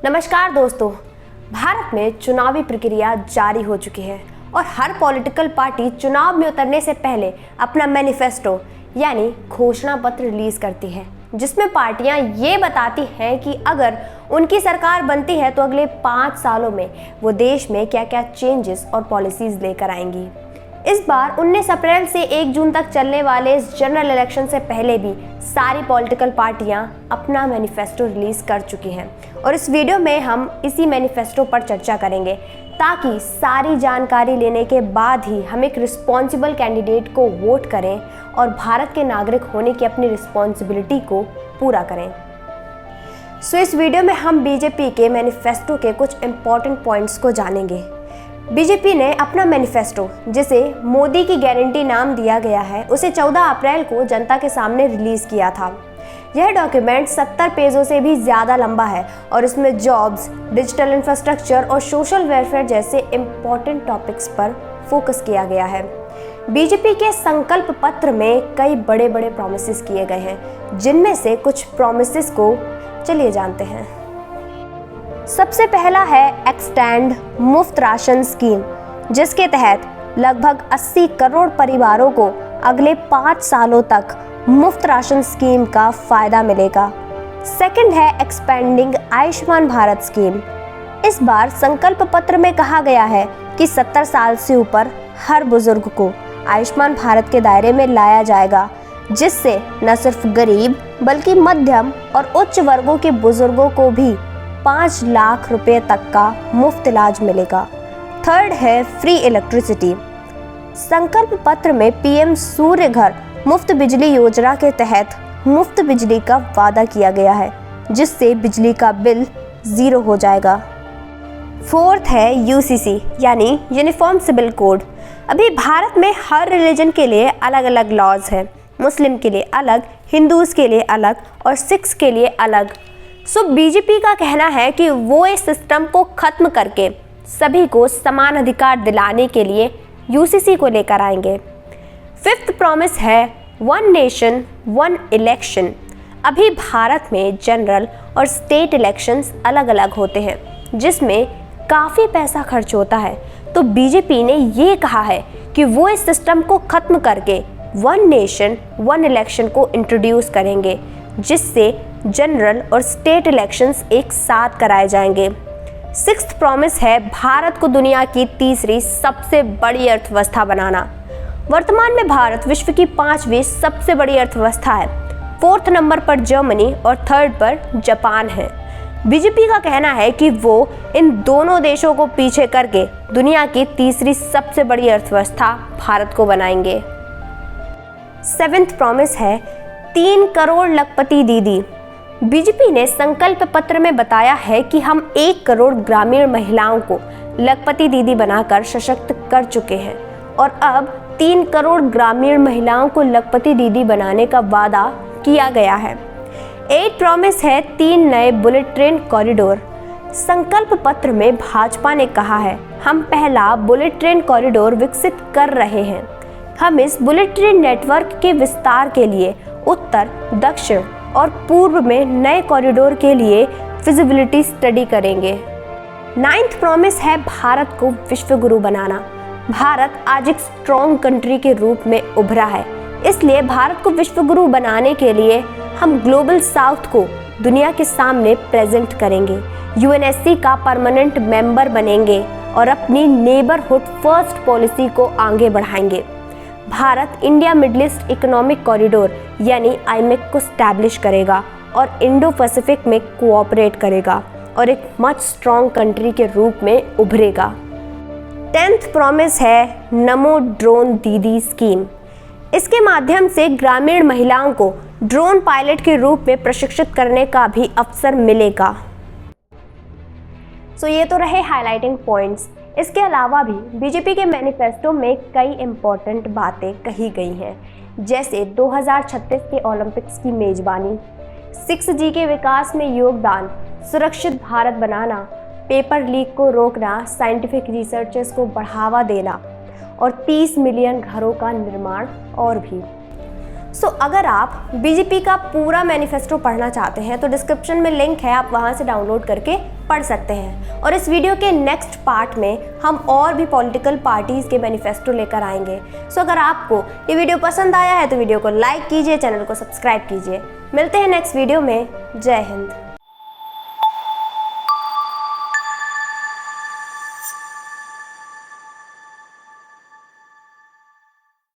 नमस्कार दोस्तों, भारत में चुनावी प्रक्रिया जारी हो चुकी है और हर पॉलिटिकल पार्टी चुनाव में उतरने से पहले अपना मैनिफेस्टो यानी घोषणा पत्र रिलीज करती है, जिसमें पार्टियां ये बताती हैं कि अगर उनकी सरकार बनती है तो अगले 5 सालों में वो देश में क्या क्या चेंजेस और पॉलिसीज लेकर आएंगी। इस बार 19 अप्रैल से 1 जून तक चलने वाले इस जनरल इलेक्शन से पहले भी सारी पॉलिटिकल पार्टियां अपना मैनिफेस्टो रिलीज कर चुकी हैं और इस वीडियो में हम इसी मैनिफेस्टो पर चर्चा करेंगे ताकि सारी जानकारी लेने के बाद ही हम एक रिस्पॉन्सिबल कैंडिडेट को वोट करें और भारत के नागरिक होने की अपनी रिस्पॉन्सिबिलिटी को पूरा करें। सो इस वीडियो में हम बीजेपी के मैनिफेस्टो के कुछ इंपॉर्टेंट पॉइंट्स को जानेंगे। बीजेपी ने अपना मैनिफेस्टो, जिसे मोदी की गारंटी नाम दिया गया है, उसे 14 अप्रैल को जनता के सामने रिलीज किया था। यह डॉक्यूमेंट 70 पेजों से भी ज़्यादा लंबा है और इसमें जॉब्स, डिजिटल इंफ्रास्ट्रक्चर और सोशल वेलफेयर जैसे इम्पोर्टेंट टॉपिक्स पर फोकस किया गया है। बीजेपी के संकल्प पत्र में कई बड़े बड़े प्रॉमिसेस किए गए हैं, जिनमें से कुछ प्रॉमिसेस को चलिए जानते हैं। सबसे पहला है एक्सटेंड मुफ्त राशन स्कीम, जिसके तहत लगभग 80 करोड़ परिवारों को अगले 5 सालों तक मुफ्त राशन स्कीम का फायदा मिलेगा। सेकंड है एक्सपेंडिंग आयुष्मान भारत स्कीम। इस बार संकल्प पत्र में कहा गया है कि 70 साल से ऊपर हर बुजुर्ग को आयुष्मान भारत के दायरे में लाया जाएगा, जिससे न सिर्फ गरीब बल्कि मध्यम और उच्च वर्गों के बुजुर्गों को भी 5 लाख रुपए तक का मुफ्त इलाज मिलेगा। थर्ड है फ्री इलेक्ट्रिसिटी। संकल्प पत्र में पीएम सूर्य घर मुफ्त बिजली योजना के तहत मुफ्त बिजली का वादा किया गया है, जिससे बिजली का बिल 0 हो जाएगा। फोर्थ है यूसीसी यानी यूनिफॉर्म सिविल कोड। अभी भारत में हर रिलीजन के लिए अलग अलग लॉज हैं। मुस्लिम के लिए अलग, हिंदूज के लिए अलग और सिख्स के लिए अलग। सो बीजेपी का कहना है कि वो इस सिस्टम को खत्म करके सभी को समान अधिकार दिलाने के लिए यूसीसी को लेकर आएंगे। फिफ्थ प्रॉमिस है वन नेशन वन इलेक्शन। अभी भारत में जनरल और स्टेट इलेक्शंस अलग अलग होते हैं, जिसमें काफ़ी पैसा खर्च होता है। तो बीजेपी ने ये कहा है कि वो इस सिस्टम को खत्म करके वन नेशन वन इलेक्शन को इंट्रोड्यूस करेंगे, जिससे जनरल और स्टेट इलेक्शंस एक साथ कराए जाएंगे। सिक्स्थ प्रॉमिस है भारत को दुनिया की तीसरी सबसे बड़ी अर्थव्यवस्था बनाना। वर्तमान में भारत विश्व की 5वीं सबसे बड़ी अर्थव्यवस्था है। 4th नंबर पर जर्मनी और 3rd पर जापान है। बीजेपी का कहना है कि वो इन दोनों देशों को पीछे करके दुनिया की तीसरी सबसे बड़ी अर्थव्यवस्था भारत को बनाएंगे। 7th प्रॉमिस है 3 करोड़ लखपति दीदी। बीजेपी ने संकल्प पत्र में बताया है कि हम 1 करोड़ ग्रामीण महिलाओं को लखपति दीदी बनाकर सशक्त कर चुके हैं और अब 3 करोड़ ग्रामीण महिलाओं को लखपति दीदी बनाने का वादा किया गया है। 8 प्रॉमिस है 3 नए बुलेट ट्रेन कॉरिडोर। संकल्प पत्र में भाजपा ने कहा है हम पहला बुलेट ट्रेन कॉरिडोर विकसित कर रहे हैं। हम इस बुलेट ट्रेन नेटवर्क के विस्तार के लिए उत्तर, दक्षिण और पूर्व में नए कॉरिडोर के लिए फिजिबिलिटी स्टडी करेंगे। 9th प्रॉमिस है भारत को विश्व गुरु बनाना। भारत आज एक स्ट्रॉन्ग कंट्री के रूप में उभरा है, इसलिए भारत को विश्व गुरु बनाने के लिए हम ग्लोबल साउथ को दुनिया के सामने प्रेजेंट करेंगे, यूएनएससी का परमानेंट मेंबर बनेंगे और अपनी नेबरहुड फर्स्ट पॉलिसी को आगे बढ़ाएंगे। Bharat India middle east economic corridor यानी आईमेक को स्टैब्लिश करेगा और इंडो पैसिफिक में कोऑपरेट करेगा और एक मच स्ट्रॉन्ग कंट्री के रूप में उभरेगा। 10th प्रॉमिस है नमो ड्रोन दीदी स्कीम। इसके माध्यम से ग्रामीण महिलाओं को ड्रोन पायलट के रूप में प्रशिक्षित करने का भी अवसर मिलेगा। सो ये तो रहे हाइलाइटिंग पॉइंट्स। इसके अलावा भी बीजेपी के मैनिफेस्टो में कई इम्पोर्टेंट बातें कही गई हैं, जैसे 2036 के ओलंपिक्स की मेजबानी, 6G के विकास में योगदान, सुरक्षित भारत बनाना, पेपर लीक को रोकना, साइंटिफिक रिसर्चेस को बढ़ावा देना और 30 मिलियन घरों का निर्माण और भी। सो अगर आप बीजेपी का पूरा मैनिफेस्टो पढ़ना चाहते हैं तो डिस्क्रिप्शन में लिंक है, आप वहां से डाउनलोड करके पढ़ सकते हैं। और इस वीडियो के नेक्स्ट पार्ट में हम और भी पॉलिटिकल पार्टीज़ के मैनिफेस्टो लेकर आएंगे। सो अगर आपको ये वीडियो पसंद आया है तो वीडियो को लाइक कीजिए, चैनल को सब्सक्राइब कीजिए। मिलते हैं नेक्स्ट वीडियो में। जय हिंद।